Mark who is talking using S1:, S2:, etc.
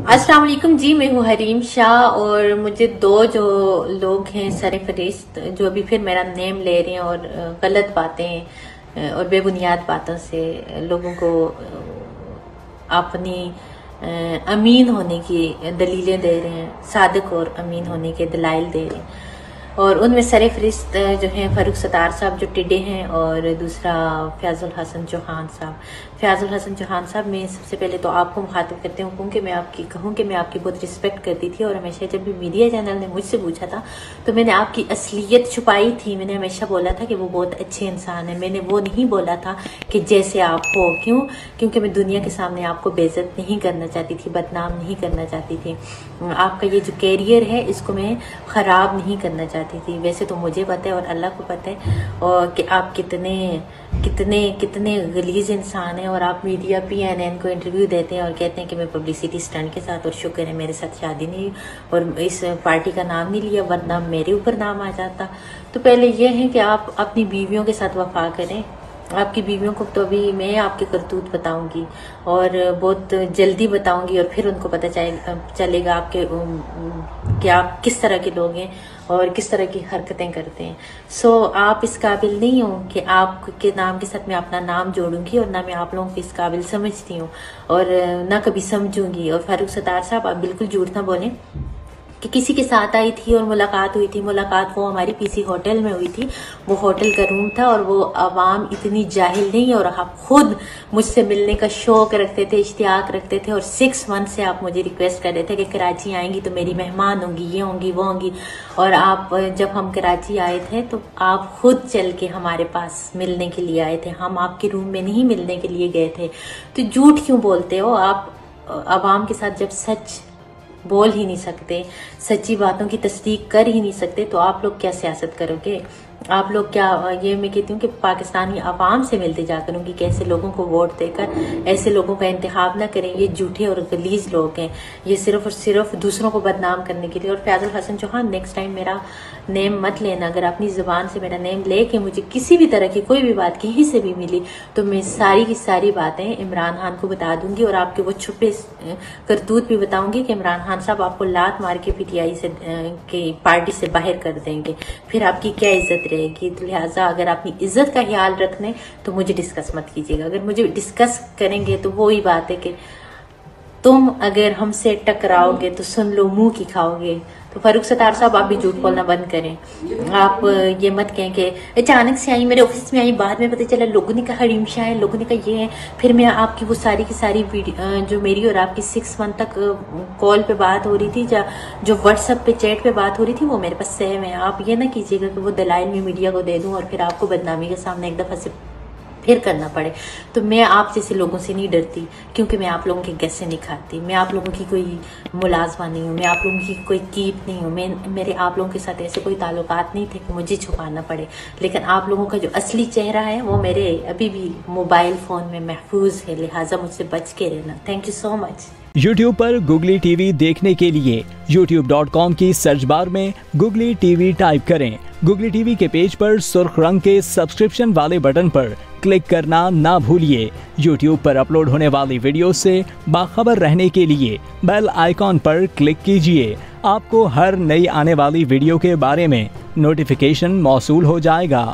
S1: अस्सलाम वालेकुम जी। मैं हूँ हरीम शाह और मुझे दो जो लोग हैं सरफरिश्त जो अभी फिर मेरा नेम ले रहे हैं और गलत बातें और बेबुनियाद बातों से लोगों को अपनी अमीन होने की दलीलें दे रहे हैं, सादिक और अमीन होने के दलाइल दे रहे हैं। और उनमें सरफरिश्त जो हैं फ़ारूक सत्तार साहब जो टिडे हैं और दूसरा फ़याज़ुल हसन चौहान साहब। फ़याज़ुल हसन चौहान साहब, मैं सबसे पहले तो आपको मुखातिब करते हूँ कि मैं आपकी बहुत रिस्पेक्ट करती थी और हमेशा जब भी मीडिया चैनल ने मुझसे पूछा था तो मैंने आपकी असलियत छुपाई थी। मैंने हमेशा बोला था कि वो बहुत अच्छे इंसान है। मैंने वो नहीं बोला था कि जैसे आप हो। क्योंकि मैं दुनिया के सामने आपको बेइज्जत नहीं करना चाहती थी, बदनाम नहीं करना चाहती थी। आपका ये जो कैरियर है इसको मैं ख़राब नहीं करना चाहती थी। वैसे तो मुझे पता है और अल्लाह को पता है और कि आप कितने कितने कितने गलीज इंसान हैं। और आप मीडिया PNN को इंटरव्यू देते हैं और कहते हैं कि मैं पब्लिसिटी स्टंट के साथ, और शुक्र है मेरे साथ शादी नहीं और इस पार्टी का नाम नहीं लिया, वरना मेरे ऊपर नाम आ जाता। तो पहले यह है कि आप अपनी बीवियों के साथ वफा करें। आपकी बीवियों को तो अभी मैं आपके करतूत बताऊंगी और बहुत जल्दी बताऊंगी और फिर उनको पता चलेगा आपके कि आप किस तरह के लोग हैं और किस तरह की हरकतें करते हैं। सो आप इस काबिल नहीं हो कि आपके नाम के साथ मैं अपना नाम जोड़ूंगी, और ना मैं आप लोगों को इस काबिल समझती हूँ और ना कभी समझूंगी। और फ़ारूक सत्तार साहब, आप बिल्कुल झूठ ना बोलें कि किसी के साथ आई थी और मुलाकात हुई थी। मुलाकात वो हमारी PC होटल में हुई थी। वो होटल का रूम था और वो आवाम इतनी जाहिल नहीं है। और आप खुद मुझसे मिलने का शौक रखते थे, इश्तियाक रखते थे और 6 मंथ से आप मुझे रिक्वेस्ट कर रहे थे कि कराची आएंगी तो मेरी मेहमान होंगी, ये होंगी वो होंगी। और आप जब हम कराची आए थे तो आप खुद चल के हमारे पास मिलने के लिए आए थे। हम आपके रूम में नहीं मिलने के लिए गए थे। तो झूठ क्यों बोलते हो आप? आवाम के साथ जब सच बोल ही नहीं सकते, सच्ची बातों की तस्दीक कर ही नहीं सकते, तो आप लोग क्या सियासत करोगे? आप लोग क्या, ये मैं कहती हूँ कि पाकिस्तानी आवाम से मिलते जा करूँगी कि ऐसे लोगों को वोट देकर ऐसे लोगों का इंतखाब ना करें। ये झूठे और गलीज लोग हैं, ये सिर्फ और सिर्फ दूसरों को बदनाम करने के लिए। और फ़याज़ुल हसन चौहान, नेक्स्ट टाइम मेरा नेम मत लेना। अगर अपनी ज़ुबान से मेरा नेम लेके मुझे किसी भी तरह की कोई भी बात कहीं से भी मिली तो मैं सारी की सारी बातें इमरान खान को बता दूंगी और आपके वो छुपे करतूत भी बताऊंगी कि इमरान खान साहब आपको लात मार के PTI से की पार्टी से बाहर कर देंगे। फिर आपकी क्या इज्जत रहेगी? तो लिहाजा अगर अपनी इज्जत का ख्याल रखने तो मुझे डिस्कस मत कीजिएगा। अगर मुझे डिस्कस करेंगे तो वही बात है कि तुम अगर हमसे टकराओगे तो सुन लो मुंह की खाओगे। तो फ़ारूक सत्तार साहब, आप भी झूठ बोलना बंद करें। आप ये मत कहें कि अचानक से आई, मेरे ऑफिस में आई, बाद में पता चला लोगों ने कहा हरीम शाह है, लोगों ने कहा ये है। फिर मैं आपकी वो सारी की सारी वीडियो जो मेरी और आपकी 6 मंथ तक कॉल पे बात हो रही थी, जो व्हाट्सएप पे चैट पे बात हो रही थी, वो मेरे पास सेव है। आप ये ना कीजिएगा कि वो दलाइल में मीडिया को दे दूँ और फिर आपको बदनामी के सामने एक दफ़ा से फिर करना पड़े। तो मैं आप जैसे लोगों से नहीं डरती, क्योंकि मैं आप लोगों के गैसे नहीं खाती। मैं आप लोगों की कोई मुलाजमा नहीं हूँ, मैं आप लोगों की कोई कीप नहीं हूँ। मेरे आप लोगों के साथ ऐसे कोई ताल्लुकात नहीं थे कि मुझे छुपाना पड़े। लेकिन आप लोगों का जो असली चेहरा है वो मेरे अभी भी मोबाइल फ़ोन में महफूज है, लिहाजा मुझसे बच के रहना। Thank you so much.
S2: YouTube पर Googly TV देखने के लिए youtube.com की सर्च बार में Googly TV टाइप करें। Googly TV के पेज पर सुर्ख रंग के सब्सक्रिप्शन वाले बटन पर क्लिक करना ना भूलिए। YouTube पर अपलोड होने वाली वीडियो से बाखबर रहने के लिए बेल आइकॉन पर क्लिक कीजिए। आपको हर नई आने वाली वीडियो के बारे में नोटिफिकेशन मौसूल हो जाएगा।